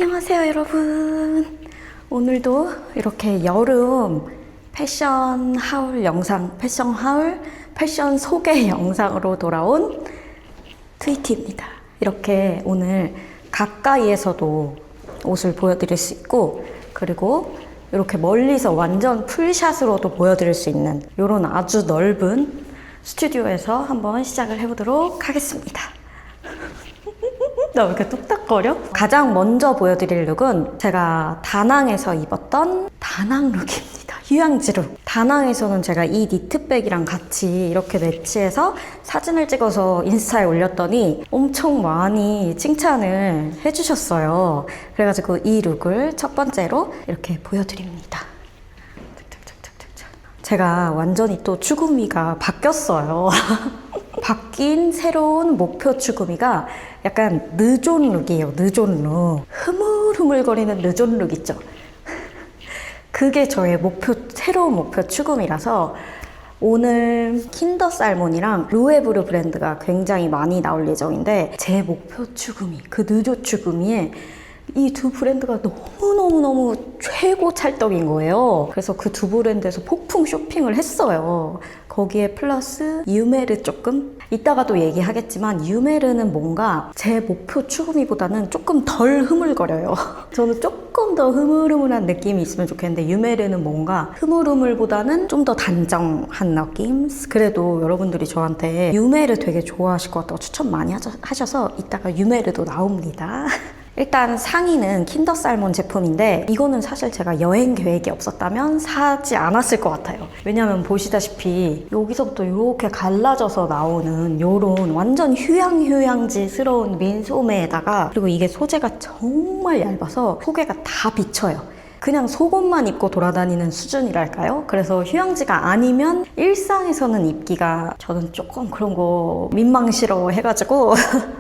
안녕하세요 여러분. 오늘도 이렇게 여름 패션 하울 영상, 패션 소개 영상으로 돌아온 트위티입니다. 이렇게 오늘 가까이에서도 옷을 보여드릴 수 있고, 그리고 이렇게 멀리서 완전 풀샷으로도 보여드릴 수 있는 이런 아주 넓은 스튜디오에서 한번 시작을 해보도록 하겠습니다. 나 왜 이렇게 뚝딱거려? 가장 먼저 보여드릴 룩은 제가 다낭에서 입었던 다낭 룩입니다. 휴양지 룩. 다낭에서는 제가 이 니트백이랑 같이 이렇게 매치해서 사진을 찍어서 인스타에 올렸더니 엄청 많이 칭찬을 해주셨어요. 그래가지고 이 룩을 첫 번째로 이렇게 보여드립니다. 제가 완전히 또 추구미가 바뀌었어요. 바뀐 새로운 목표 추구미가 약간 느존 룩이에요. 느존 룩. 흐물흐물거리는 느존 룩 있죠. 그게 저의 새로운 목표 추구미라서 오늘 킨더 살몬이랑 루에브르 브랜드가 굉장히 많이 나올 예정인데, 제 목표 추구미, 그 느조 추구미에 이 두 브랜드가 너무너무너무 최고 찰떡인 거예요. 그래서 그 두 브랜드에서 폭풍 쇼핑을 했어요. 거기에 플러스 유메르 조금? 이따가 또 얘기하겠지만 유메르는 뭔가 제 목표 추구미보다는 조금 덜 흐물거려요. 저는 조금 더 흐물흐물한 느낌이 있으면 좋겠는데, 유메르는 뭔가 흐물흐물보다는 좀 더 단정한 느낌? 그래도 여러분들이 저한테 유메르 되게 좋아하실 것 같다고 추천 많이 하셔서 이따가 유메르도 나옵니다. 일단 상의는 킨더 살몬 제품인데, 이거는 사실 제가 여행 계획이 없었다면 사지 않았을 것 같아요. 왜냐면 보시다시피 여기서부터 이렇게 갈라져서 나오는 요런 완전 휴양지스러운 민소매에다가, 그리고 이게 소재가 정말 얇아서 소개가 다 비쳐요. 그냥 속옷만 입고 돌아다니는 수준이랄까요? 그래서 휴양지가 아니면 일상에서는 입기가, 저는 조금 그런 거 민망스러워 해가지고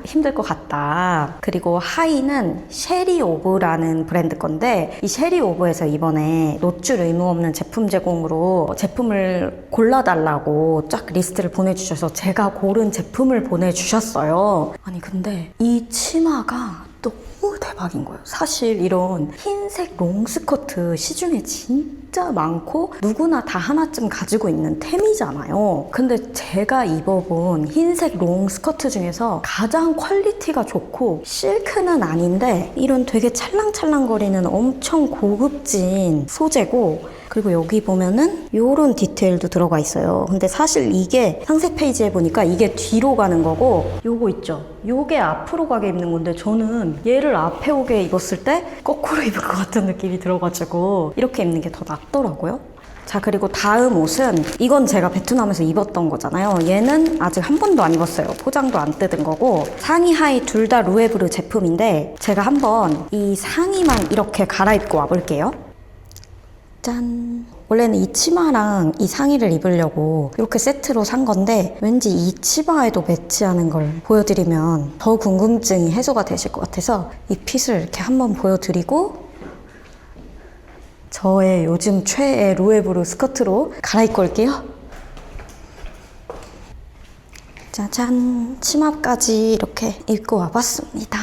힘들 것 같다. 그리고 하의는 쉐리오브라는 브랜드 건데, 이 쉐리오브에서 이번에 노출 의무 없는 제품 제공으로 제품을 골라달라고 쫙 리스트를 보내주셔서 제가 고른 제품을 보내주셨어요. 아니 근데 이 치마가 너무 대박인 거예요. 사실 이런 흰색 롱스커트 시중에 진짜 많고 누구나 다 하나쯤 가지고 있는 템이잖아요. 근데 제가 입어본 흰색 롱스커트 중에서 가장 퀄리티가 좋고, 실크는 아닌데 이런 되게 찰랑찰랑거리는 엄청 고급진 소재고, 그리고 여기 보면은 요런 디테일도 들어가 있어요. 근데 사실 이게 상세 페이지에 보니까 이게 뒤로 가는 거고, 요거 있죠? 요게 앞으로 가게 입는 건데, 저는 얘를 앞에 오게 입었을 때 거꾸로 입을 것 같은 느낌이 들어가지고 이렇게 입는 게 더 낫더라고요. 자, 그리고 다음 옷은, 이건 제가 베트남에서 입었던 거잖아요. 얘는 아직 한 번도 안 입었어요. 포장도 안 뜯은 거고, 상의 하의 둘 다 루에브르 제품인데, 제가 한번 이 상의만 이렇게 갈아입고 와볼게요. 짠! 원래는 이 치마랑 이 상의를 입으려고 이렇게 세트로 산 건데, 왠지 이 치마에도 매치하는 걸 보여드리면 더 궁금증이 해소가 되실 것 같아서 이 핏을 이렇게 한번 보여드리고, 저의 요즘 최애 루에브르 스커트로 갈아입고 올게요. 짜잔! 치마까지 이렇게 입고 와봤습니다.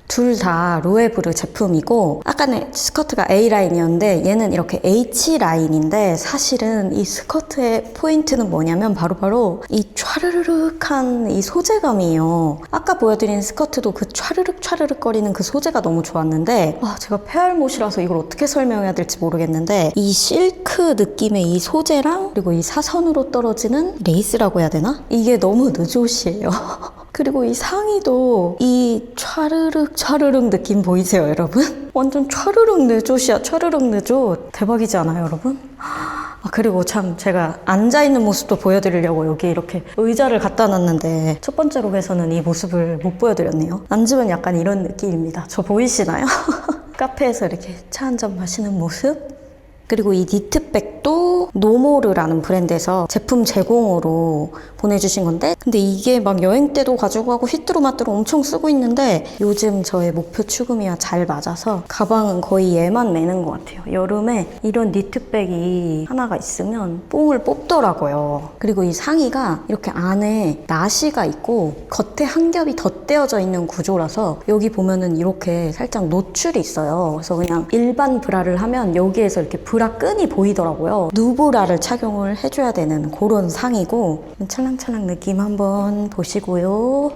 둘 다 루에브르 제품이고, 아까는 스커트가 A라인이었는데 얘는 이렇게 H라인인데, 사실은 이 스커트의 포인트는 뭐냐면 바로 이 촤르르륵한 이 소재감이에요. 아까 보여드린 스커트도 그 촤르륵 거리는 그 소재가 너무 좋았는데, 제가 페알못이라서 이걸 어떻게 설명해야 될지 모르겠는데, 이 실크 느낌의 이 소재랑 그리고 이 사선으로 떨어지는 레이스라고 해야 되나? 이게 너무 느조시예요. 그리고 이 상의도 이 촤르륵 느낌 보이세요, 여러분? 완전 촤르륵 느조시야. 촤르륵 느조. 대박이지 않아요, 여러분? 그리고 참 제가 앉아있는 모습도 보여드리려고 여기 이렇게 의자를 갖다 놨는데, 첫 번째 룩에서는 이 모습을 못 보여드렸네요. 앉으면 약간 이런 느낌입니다. 저 보이시나요? 카페에서 이렇게 차 한 잔 마시는 모습? 그리고 이 니트백도 노모르라는 브랜드에서 제품 제공으로 보내주신 건데, 근데 이게 막 여행 때도 가지고 가고 휘뚜루마뚜루 엄청 쓰고 있는데 요즘 저의 목표 추구미와 잘 맞아서 가방은 거의 얘만 매는 것 같아요. 여름에 이런 니트백이 하나가 있으면 뽕을 뽑더라고요. 그리고 이 상의가 이렇게 안에 나시가 있고 겉에 한 겹이 덧대어져 있는 구조라서 여기 보면은 이렇게 살짝 노출이 있어요. 그래서 그냥 일반 브라를 하면 여기에서 이렇게 브라 끈이 보이더라고요. 누브라를 착용을 해줘야 되는 그런 상의고, 찰랑찰랑 느낌 한번 보시고요.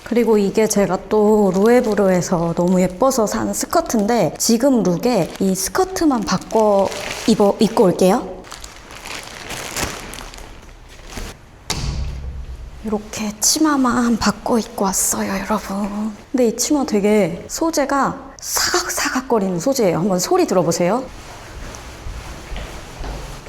그리고 이게 제가 또 루에브르에서 너무 예뻐서 산 스커트인데, 지금 룩에 이 스커트만 바꿔 입고 올게요. 이렇게 치마만 바꿔 입고 왔어요, 여러분. 근데 이 치마 되게 소재가 사각사각거리는 소재예요. 한번 소리 들어보세요.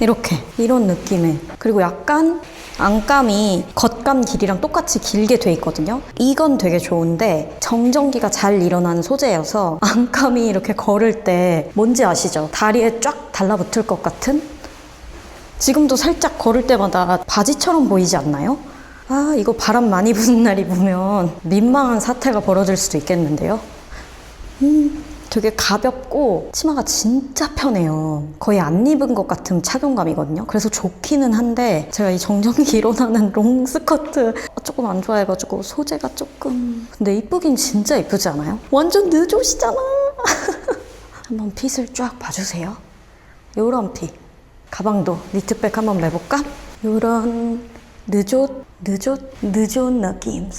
이렇게 이런 느낌의, 그리고 약간 안감이 겉감 길이랑 똑같이 길게 돼 있거든요. 이건 되게 좋은데 정전기가 잘 일어나는 소재여서 안감이 이렇게 걸을 때 뭔지 아시죠? 다리에 쫙 달라붙을 것 같은? 지금도 살짝 걸을 때마다 바지처럼 보이지 않나요? 아, 이거 바람 많이 부는 날 입으면 민망한 사태가 벌어질 수도 있겠는데요. 되게 가볍고 치마가 진짜 편해요. 거의 안 입은 것 같은 착용감이거든요. 그래서 좋기는 한데 제가 이 정전기 일어나는 롱 스커트 조금 안 좋아해가지고 소재가 조금, 근데 이쁘긴 진짜 이쁘지 않아요? 완전 느조시잖아. 한번 핏을 쫙 봐주세요. 요런 핏. 가방도 니트백 한번 매볼까? 요런 느조 느낌.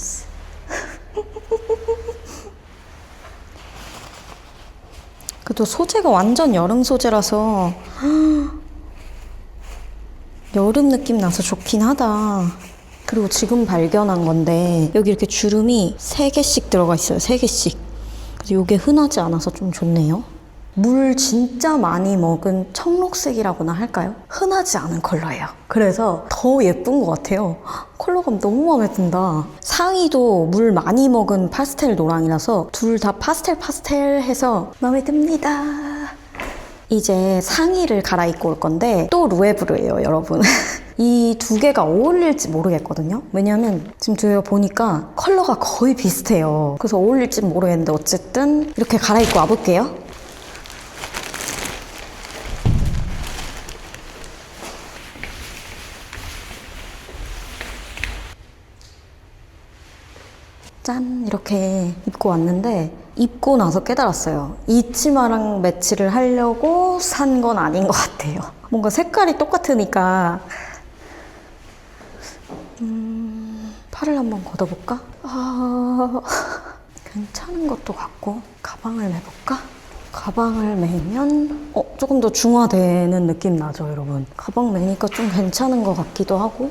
그래도 소재가 완전 여름 소재라서 여름 느낌 나서 좋긴 하다. 그리고 지금 발견한 건데 여기 이렇게 주름이 3개씩 들어가 있어요. 3개씩. 그래서 이게 흔하지 않아서 좀 좋네요. 물 진짜 많이 먹은 청록색이라고나 할까요? 흔하지 않은 컬러예요. 그래서 더 예쁜 것 같아요. 컬러감 너무 마음에 든다. 상의도 물 많이 먹은 파스텔 노랑이라서 둘 다 파스텔해서 마음에 듭니다. 이제 상의를 갈아입고 올 건데 또 루에브르예요, 여러분. 이 두 개가 어울릴지 모르겠거든요. 왜냐면 지금 제가 보니까 컬러가 거의 비슷해요. 그래서 어울릴지 모르겠는데 어쨌든 이렇게 갈아입고 와볼게요. 짠! 이렇게 입고 왔는데 입고 나서 깨달았어요. 이 치마랑 매치를 하려고 산 건 아닌 것 같아요. 뭔가 색깔이 똑같으니까 팔을 한번 걷어볼까? 괜찮은 것도 같고. 가방을 매볼까? 가방을 매면 조금 더 중화되는 느낌 나죠, 여러분? 가방 매니까 좀 괜찮은 것 같기도 하고.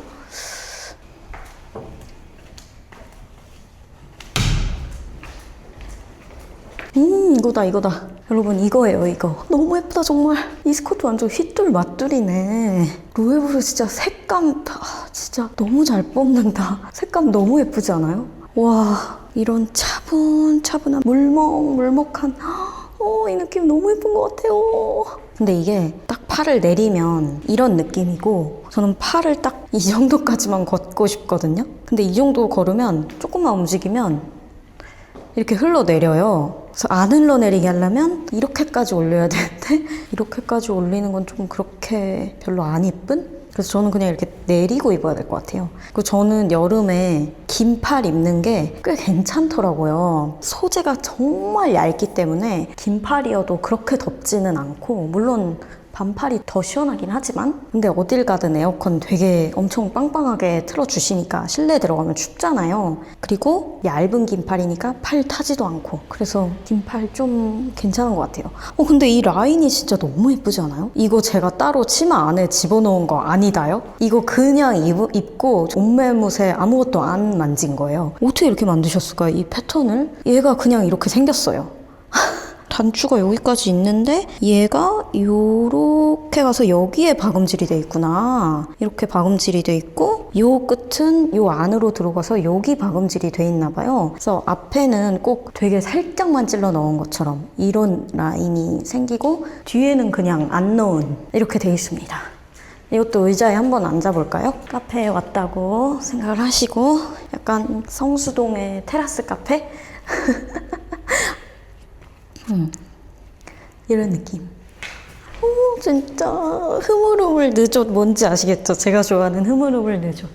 이거다. 여러분, 이거예요, 이거. 너무 예쁘다, 정말. 이 스커트 완전 휘뚤마뚤이네. 루에브르 진짜 색감, 진짜 너무 잘 뽑는다. 색감 너무 예쁘지 않아요? 와, 이런 차분차분한 물먹물먹한, 이 느낌 너무 예쁜 것 같아요. 근데 이게 딱 팔을 내리면 이런 느낌이고, 저는 팔을 딱 이 정도까지만 걷고 싶거든요. 근데 이 정도 걸으면 조금만 움직이면 이렇게 흘러내려요. 그래서 안 흘러내리게 하려면 이렇게까지 올려야 되는데 이렇게까지 올리는 건 좀 그렇게 별로 안 이쁜? 그래서 저는 그냥 이렇게 내리고 입어야 될 것 같아요. 그리고 저는 여름에 긴 팔 입는 게 꽤 괜찮더라고요. 소재가 정말 얇기 때문에 긴 팔이어도 그렇게 덥지는 않고, 물론 반팔이 더 시원하긴 하지만, 근데 어딜 가든 에어컨 되게 엄청 빵빵하게 틀어주시니까 실내에 들어가면 춥잖아요. 그리고 얇은 긴팔이니까 팔 타지도 않고, 그래서 긴팔 좀 괜찮은 것 같아요. 근데 이 라인이 진짜 너무 예쁘지 않아요? 이거 제가 따로 치마 안에 집어넣은 거 아니다요? 이거 그냥 입고 옷매무새 아무것도 안 만진 거예요. 어떻게 이렇게 만드셨을까요? 이 패턴을? 얘가 그냥 이렇게 생겼어요. 단추가 여기까지 있는데 얘가 요렇게 가서 여기에 박음질이 돼 있구나. 이렇게 박음질이 돼 있고 요 끝은 요 안으로 들어가서 여기 박음질이 돼 있나 봐요. 그래서 앞에는 꼭 되게 살짝만 찔러 넣은 것처럼 이런 라인이 생기고 뒤에는 그냥 안 넣은 이렇게 돼 있습니다. 이것도 의자에 한번 앉아볼까요? 카페에 왔다고 생각을 하시고 약간 성수동의 테라스 카페? 이런 느낌. 오, 진짜 흐물흐물 느조 뭔지 아시겠죠? 제가 좋아하는 흐물흐물 느조.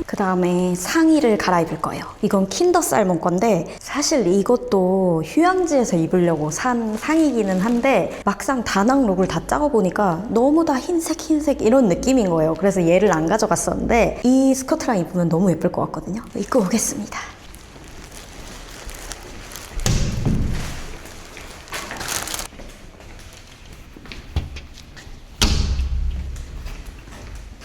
그 다음에 상의를 갈아입을 거예요. 이건 킨더 살몬 건데 사실 이것도 휴양지에서 입으려고 산 상의기는 한데 막상 다낭 룩을 다 짜고 보니까 너무 다 흰색 이런 느낌인 거예요. 그래서 얘를 안 가져갔었는데 이 스커트랑 입으면 너무 예쁠 것 같거든요. 입고 오겠습니다.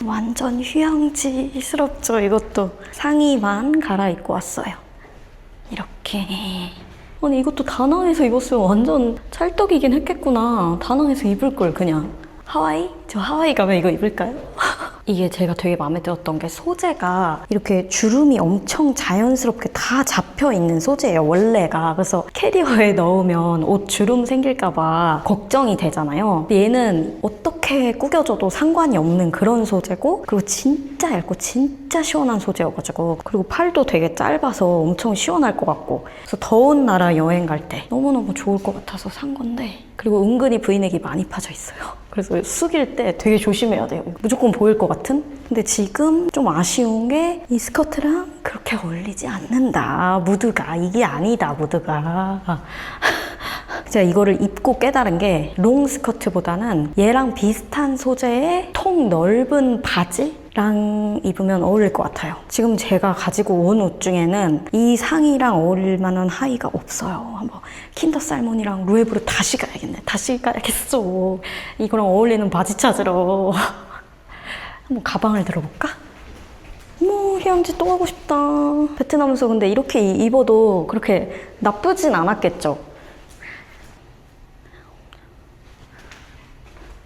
완전 휴양지스럽죠. 이것도 상의만 갈아입고 왔어요. 이렇게. 아니 이것도 다낭에서 입었으면 완전 찰떡이긴 했겠구나. 다낭에서 입을 걸 그냥. 하와이? 저 하와이 가면 이거 입을까요? 이게 제가 되게 마음에 들었던 게 소재가 이렇게 주름이 엄청 자연스럽게 다 잡혀있는 소재예요, 원래가. 그래서 캐리어에 넣으면 옷 주름 생길까봐 걱정이 되잖아요. 얘는 어떻게 구겨져도 상관이 없는 그런 소재고 그리고 진짜 얇고 진짜 시원한 소재여가지고 그리고 팔도 되게 짧아서 엄청 시원할 것 같고 그래서 더운 나라 여행 갈 때 너무너무 좋을 것 같아서 산 건데 그리고 은근히 브이넥이 많이 파져 있어요. 그래서 숙일 때 되게 조심해야 돼요. 무조건 보일 것 같은? 근데 지금 좀 아쉬운 게 이 스커트랑 그렇게 어울리지 않는다. 무드가. 이게 아니다, 무드가. 제가 이거를 입고 깨달은 게 롱 스커트보다는 얘랑 비슷한 소재의 통 넓은 바지랑 입으면 어울릴 것 같아요. 지금 제가 가지고 온 옷 중에는 이 상의랑 어울릴 만한 하의가 없어요. 한번 킨더 살몬이랑 루에브르 다시 가야겠네. 다시 가야겠어. 이거랑 어울리는 바지 찾으러. 한번 가방을 들어볼까? 어머, 휴양지 또 가고 싶다. 베트남에서 근데 이렇게 입어도 그렇게 나쁘진 않았겠죠?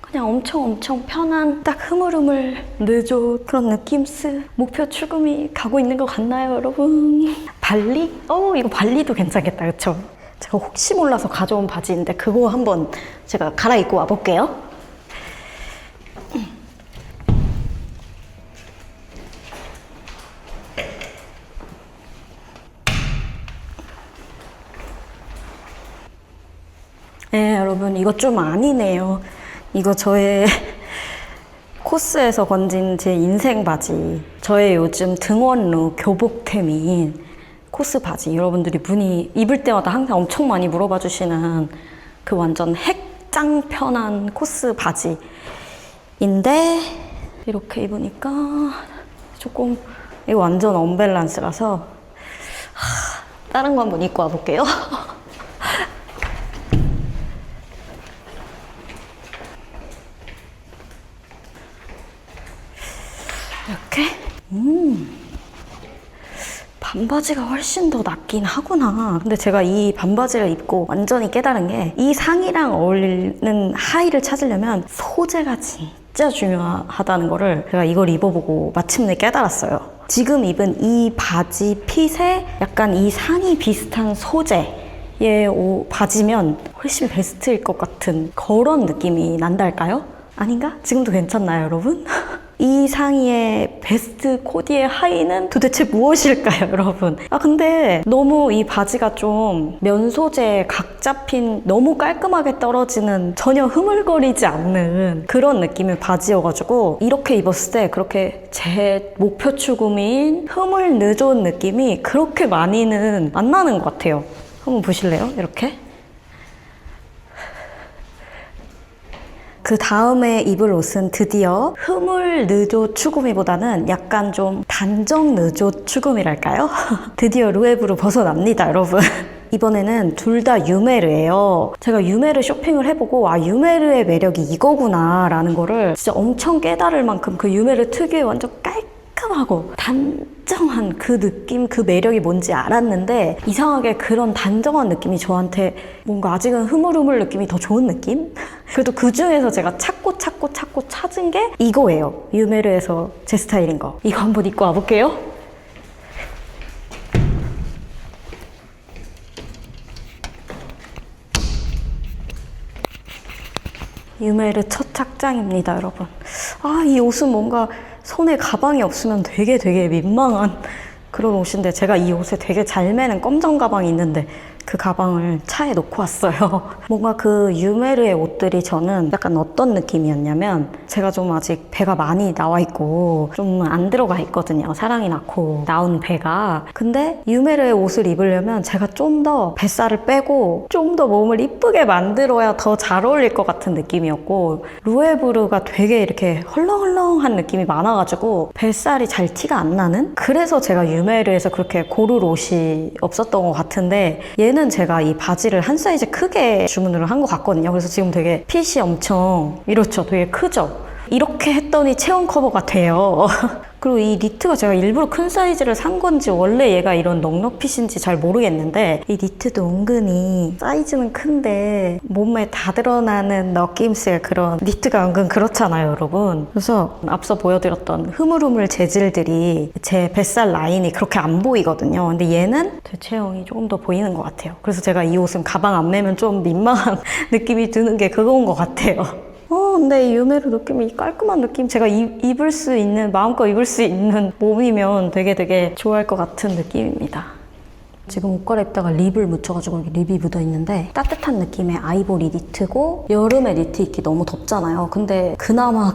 그냥 엄청 편한 딱 흐물흐물 느조 그런 느낌스 목표 출금이 가고 있는 것 같나요, 여러분? 발리? 이거 발리도 괜찮겠다, 그쵸? 제가 혹시 몰라서 가져온 바지인데 그거 한번 제가 갈아입고 와볼게요. 네, 여러분 이거 좀 아니네요. 이거 저의 코스에서 건진 제 인생 바지. 저의 요즘 등원룩 교복템인 코스 바지. 여러분들이 입을 때마다 항상 엄청 많이 물어봐 주시는 그 완전 핵짱 편한 코스 바지인데 이렇게 입으니까 조금 이거 완전 언밸런스라서 다른 거 한번 입고 와볼게요. 이렇게 반바지가 훨씬 더 낫긴 하구나. 근데 제가 이 반바지를 입고 완전히 깨달은 게 이 상의랑 어울리는 하의를 찾으려면 소재가 진짜 중요하다는 거를 제가 이걸 입어보고 마침내 깨달았어요. 지금 입은 이 바지 핏에 약간 이 상의 비슷한 소재의 바지면 훨씬 베스트일 것 같은 그런 느낌이 난달까요? 아닌가? 지금도 괜찮나요, 여러분? 이 상의의 베스트 코디의 하의는 도대체 무엇일까요, 여러분? 근데 너무 이 바지가 좀 면 소재 각 잡힌 너무 깔끔하게 떨어지는 전혀 흐물거리지 않는 그런 느낌의 바지여가지고 이렇게 입었을 때 그렇게 제 목표 추구미인 흐물 느좋은 느낌이 그렇게 많이는 안 나는 것 같아요. 한번 보실래요? 이렇게. 그 다음에 입을 옷은 드디어 흐물 느조 추구미보다는 약간 좀 단정 느조 추구미랄까요? 드디어 루에브로 벗어납니다, 여러분. 이번에는 둘 다 유메르예요. 제가 유메르 쇼핑을 해보고 유메르의 매력이 이거구나 라는 거를 진짜 엄청 깨달을 만큼 그 유메르 특유의 완전 깔끔한 깔끔하고 단정한 그 느낌, 그 매력이 뭔지 알았는데 이상하게 그런 단정한 느낌이 저한테 뭔가 아직은 흐물흐물 느낌이 더 좋은 느낌? 그래도 그 중에서 제가 찾고 찾은 게 이거예요. 유메르에서 제 스타일인 거. 이거 한번 입고 와볼게요. 유메르 첫 착장입니다, 여러분. 아, 이 옷은 뭔가 손에 가방이 없으면 되게 민망한 그런 옷인데 제가 이 옷에 되게 잘 매는 검정 가방이 있는데 그 가방을 차에 놓고 왔어요. 뭔가 그 유메르의 옷들이 저는 약간 어떤 느낌이었냐면 제가 좀 아직 배가 많이 나와 있고 좀 안 들어가 있거든요. 사랑이 낳고 나온 배가. 근데 유메르의 옷을 입으려면 제가 좀 더 뱃살을 빼고 좀 더 몸을 이쁘게 만들어야 더 잘 어울릴 것 같은 느낌이었고 루에브르가 되게 이렇게 헐렁헐렁한 느낌이 많아가지고 뱃살이 잘 티가 안 나는? 그래서 제가 유메르에서 그렇게 고를 옷이 없었던 것 같은데 얘는 제가 이 바지를 한 사이즈 크게 주문을 한 것 같거든요. 그래서 지금 되게 핏이 엄청 이렇죠. 되게 크죠. 이렇게 했더니 체온 커버가 돼요. 그리고 이 니트가 제가 일부러 큰 사이즈를 산 건지 원래 얘가 이런 넉넉핏인지 잘 모르겠는데 이 니트도 은근히 사이즈는 큰데 몸에 다 드러나는 느낌의 그런 니트가 은근 그렇잖아요, 여러분. 그래서 앞서 보여드렸던 흐물흐물 재질들이 제 뱃살 라인이 그렇게 안 보이거든요. 근데 얘는 제 체형이 조금 더 보이는 것 같아요. 그래서 제가 이 옷은 가방 안 매면 좀 민망한 느낌이 드는 게 그건 것 같아요. 근데 이 유메르 느낌이 깔끔한 느낌? 제가 입을 수 있는, 마음껏 입을 수 있는 몸이면 되게 좋아할 것 같은 느낌입니다. 지금 옷 갈아입다가 립을 묻혀가지고 여기 립이 묻어있는데 따뜻한 느낌의 아이보리 니트고 여름에 니트 입기 너무 덥잖아요. 근데 그나마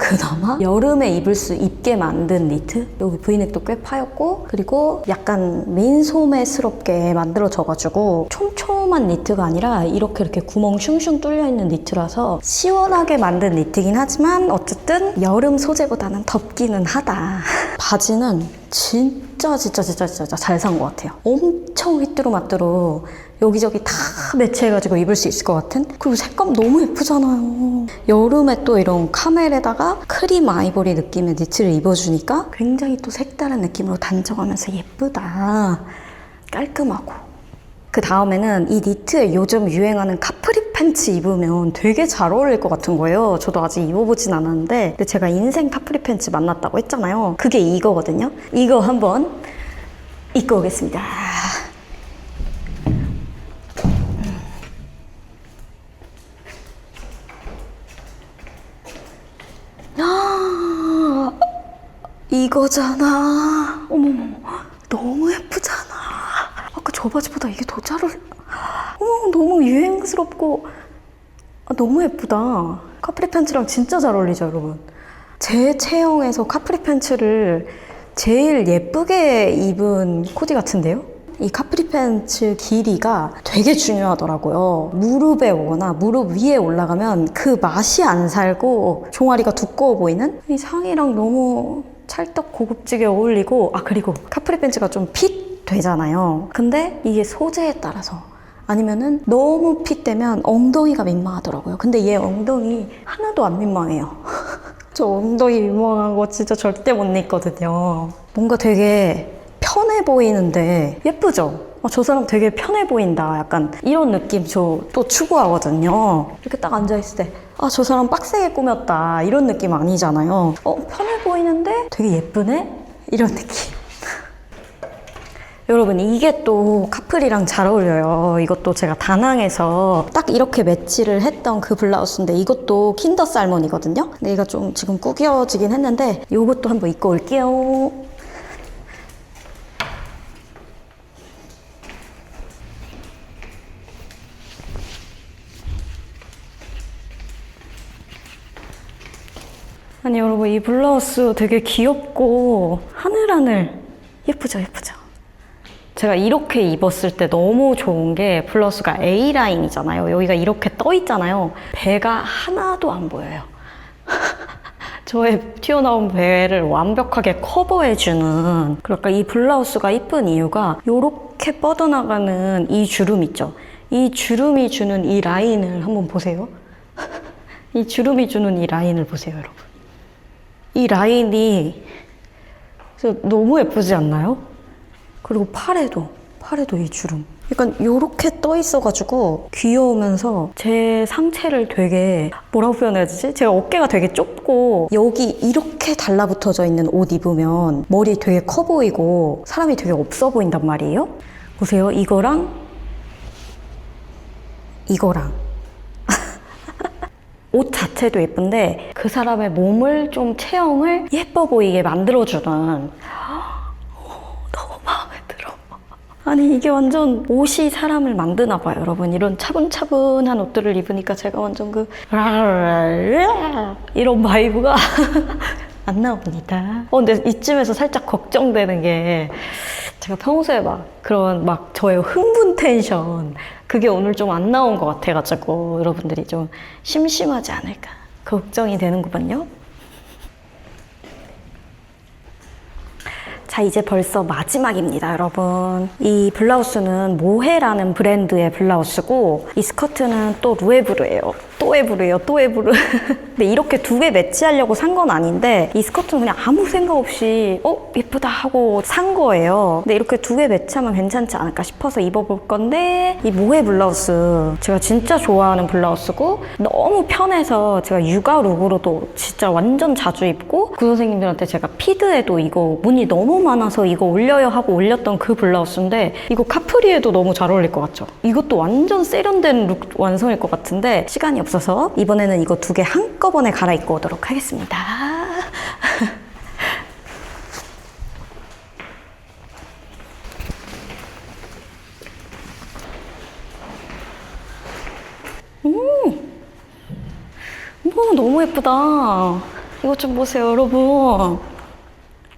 여름에 입을 수 있게 만든 니트? 여기 브이넥도 꽤 파였고 그리고 약간 민소매스럽게 만들어져가지고 촘촘한 니트가 아니라 이렇게 구멍 슝슝 뚫려있는 니트라서 시원하게 만든 니트긴 하지만 어쨌든 여름 소재보다는 덥기는 하다. 바지는 진짜 잘 산 것 같아요. 엄청 휘뚜루마뚜루 여기저기 다 매치해가지고 입을 수 있을 것 같은? 그리고 색감 너무 예쁘잖아요. 여름에 또 이런 카멜에다가 크림 아이보리 느낌의 니트를 입어주니까 굉장히 또 색다른 느낌으로 단정하면서 예쁘다. 깔끔하고. 그 다음에는 이 니트에 요즘 유행하는 카프리 팬츠 입으면 되게 잘 어울릴 것 같은 거예요. 저도 아직 입어보진 않았는데 근데 제가 인생 카프리 팬츠 만났다고 했잖아요. 그게 이거거든요. 이거 한번 입고 오겠습니다. 이거잖아. 어머머, 너무 예쁘잖아. 아까 저 바지보다 이게 더 잘 어울려. 어머, 너무 유행스럽고 너무 예쁘다. 카프리 팬츠랑 진짜 잘 어울리죠, 여러분. 제 체형에서 카프리 팬츠를 제일 예쁘게 입은 코디 같은데요? 이 카프리 팬츠 길이가 되게 중요하더라고요. 무릎에 오거나 무릎 위에 올라가면 그 맛이 안 살고 종아리가 두꺼워 보이는? 이 상의랑 너무 찰떡 고급지게 어울리고 그리고 카프리 팬츠가 좀 핏 되잖아요. 근데 이게 소재에 따라서 아니면은 너무 핏되면 엉덩이가 민망하더라고요. 근데 얘 엉덩이 하나도 안 민망해요. 저 엉덩이 민망한 거 진짜 절대 못 입거든요. 뭔가 되게 편해 보이는데 예쁘죠? 저 사람 되게 편해 보인다. 약간 이런 느낌 저 또 추구하거든요. 이렇게 딱 앉아있을 때 저 사람 빡세게 꾸몄다. 이런 느낌 아니잖아요. 편해 보이는데 되게 예쁘네? 이런 느낌. 여러분 이게 또 카프리랑 잘 어울려요. 이것도 제가 다낭에서 딱 이렇게 매치를 했던 그 블라우스인데 이것도 킨더 살몬이거든요. 근데 얘가 좀 지금 구겨지긴 했는데 이것도 한번 입고 올게요. 아니 여러분 이 블라우스 되게 귀엽고 하늘하늘 예쁘죠? 제가 이렇게 입었을 때 너무 좋은 게 블라우스가 A라인이잖아요. 여기가 이렇게 떠 있잖아요. 배가 하나도 안 보여요. 저의 튀어나온 배를 완벽하게 커버해주는, 그러니까 이 블라우스가 이쁜 이유가 이렇게 뻗어나가는 이 주름 있죠. 이 주름이 주는 이 라인을 한번 보세요. 이 주름이 주는 이 라인을 보세요, 여러분. 이 라인이 그래서 너무 예쁘지 않나요? 그리고 팔에도 이 주름. 약간 요렇게 떠 있어가지고 귀여우면서 제 상체를 되게 뭐라고 표현해야 되지? 제가 어깨가 되게 좁고 여기 이렇게 달라붙어져 있는 옷 입으면 머리 되게 커 보이고 사람이 되게 없어 보인단 말이에요. 보세요. 이거랑 옷 자체도 예쁜데 그 사람의 몸을 좀 체형을 예뻐 보이게 만들어주는 너무 마음에 들어. 아니 이게 완전 옷이 사람을 만드나 봐요 여러분. 이런 차분차분한 옷들을 입으니까 제가 완전 그 이런 바이브가 안 나옵니다. 근데 이쯤에서 살짝 걱정되는 게 제가 평소에 막 그런 막 저의 흥분 텐션 그게 오늘 좀 안 나온 것 같아가지고 여러분들이 좀 심심하지 않을까 걱정이 되는구만요. 자, 이제 벌써 마지막입니다, 여러분. 이 블라우스는 모헤라는 브랜드의 블라우스고 이 스커트는 또 루에브르예요. 또 에브르예요. 근데 이렇게 두 개 매치하려고 산 건 아닌데 이 스커트는 그냥 아무 생각 없이 예쁘다 하고 산 거예요. 근데 이렇게 두 개 매치하면 괜찮지 않을까 싶어서 입어볼 건데 이 모헤 블라우스 제가 진짜 좋아하는 블라우스고 너무 편해서 제가 육아 룩으로도 진짜 완전 자주 입고 그 선생님들한테 제가 피드에도 이거 문의 너무 많아서 이거 올려요 하고 올렸던 그 블라우스인데 이거 카프리에도 너무 잘 어울릴 것 같죠? 이것도 완전 세련된 룩 완성일 것 같은데 시간이 없어서 이번에는 이거 두 개 한꺼번에 갈아입고 오도록 하겠습니다. 너무 예쁘다. 이것 좀 보세요, 여러분.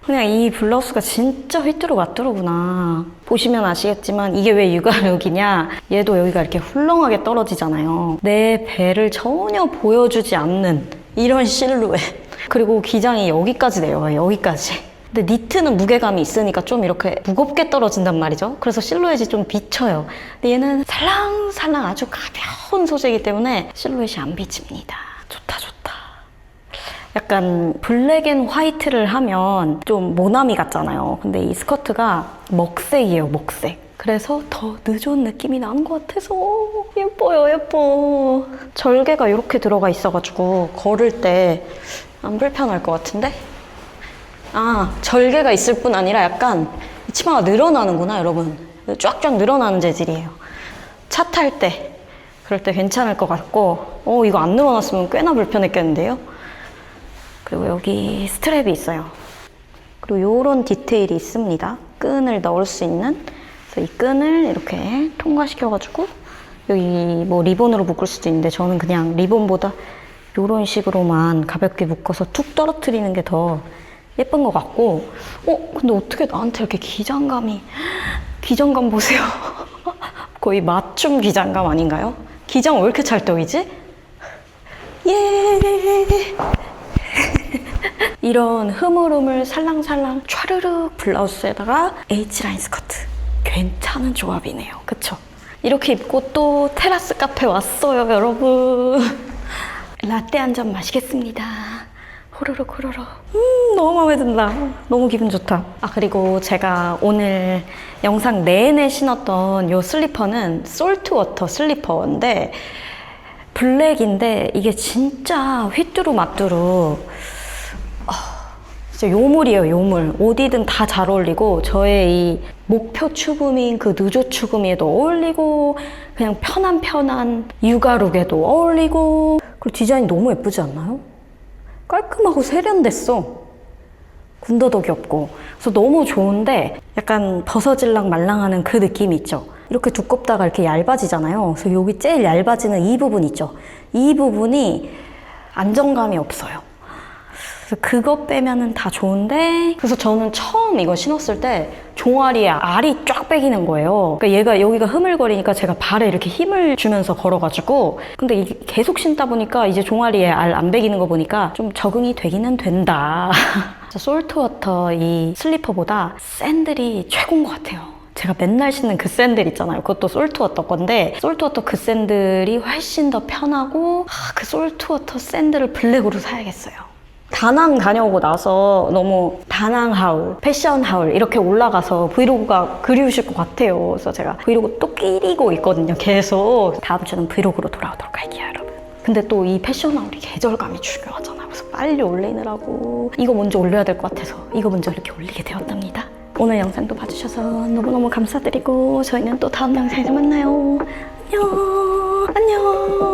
그냥 이 블라우스가 진짜 휘뚜루마뚜루구나. 보시면 아시겠지만 이게 왜 육아룩이냐? 얘도 여기가 이렇게 훌렁하게 떨어지잖아요. 내 배를 전혀 보여주지 않는 이런 실루엣. 그리고 기장이 여기까지 내려와요, 여기까지. 근데 니트는 무게감이 있으니까 좀 이렇게 무겁게 떨어진단 말이죠. 그래서 실루엣이 좀 비쳐요. 근데 얘는 살랑살랑 아주 가벼운 소재이기 때문에 실루엣이 안 비칩니다. 좋다. 약간 블랙 앤 화이트를 하면 좀 모나미 같잖아요. 근데 이 스커트가 먹색이에요, 먹색. 그래서 더 느좋은 느낌이 나는 것 같아서 예뻐요, 예뻐. 절개가 이렇게 들어가 있어가지고 걸을 때 안 불편할 것 같은데? 절개가 있을 뿐 아니라 약간 치마가 늘어나는구나, 여러분. 쫙쫙 늘어나는 재질이에요. 차 탈 때, 그럴 때 괜찮을 것 같고 이거 안 늘어났으면 꽤나 불편했겠는데요? 그리고 여기 스트랩이 있어요. 그리고 이런 디테일이 있습니다. 끈을 넣을 수 있는. 그래서 이 끈을 이렇게 통과시켜가지고 여기 뭐 리본으로 묶을 수도 있는데 저는 그냥 리본보다 이런 식으로만 가볍게 묶어서 툭 떨어뜨리는 게 더 예쁜 것 같고 근데 어떻게 나한테 이렇게 기장감 보세요. 거의 맞춤 기장감 아닌가요? 기장 왜 이렇게 찰떡이지? 예. 이런 흐물흐물 살랑살랑 촤르륵 블라우스에다가 H라인 스커트 괜찮은 조합이네요. 그쵸? 이렇게 입고 또 테라스 카페 왔어요, 여러분. 라떼 한 잔 마시겠습니다. 호로록. 너무 마음에 든다. 너무 기분 좋다. 그리고 제가 오늘 영상 내내 신었던 이 슬리퍼는 솔트워터 슬리퍼인데 블랙인데 이게 진짜 휘뚜루마뚜루 진짜 요물이에요, 요물. 어디든 다 잘 어울리고 저의 이 목표 추구미인 그 느조 추구미에도 어울리고 그냥 편한 육아룩에도 어울리고 그리고 디자인이 너무 예쁘지 않나요? 깔끔하고 세련됐어. 군더더기 없고 그래서 너무 좋은데 약간 벗어질랑 말랑하는 그 느낌이 있죠. 이렇게 두껍다가 이렇게 얇아지잖아요. 그래서 여기 제일 얇아지는 이 부분 있죠. 이 부분이 안정감이 없어요. 그래서 그거 빼면은 다 좋은데 그래서 저는 처음 이거 신었을 때 종아리에 알이 쫙 빼기는 거예요. 그러니까 얘가 여기가 흐물거리니까 제가 발에 이렇게 힘을 주면서 걸어가지고 근데 이게 계속 신다 보니까 이제 종아리에 알 안 빼기는 거 보니까 좀 적응이 되기는 된다. 솔트워터 이 슬리퍼보다 샌들이 최고인 것 같아요. 제가 맨날 신는 그 샌들 있잖아요. 그것도 솔트워터 건데 솔트워터 그 샌들이 훨씬 더 편하고 그 솔트워터 샌들을 블랙으로 사야겠어요. 다낭 다녀오고 나서 너무 다낭 하울, 패션 하울 이렇게 올라가서 브이로그가 그리우실 것 같아요. 그래서 제가 브이로그 또 끼리고 있거든요. 계속. 다음 주는 브이로그로 돌아오도록 할게요, 여러분. 근데 또 이 패션 하울이 계절감이 중요하잖아요. 그래서 빨리 올리느라고 이거 먼저 올려야 될 것 같아서 이거 먼저 이렇게 올리게 되었답니다. 오늘 영상도 봐주셔서 너무너무 감사드리고 저희는 또 다음 영상에서 만나요. 안녕. 안녕.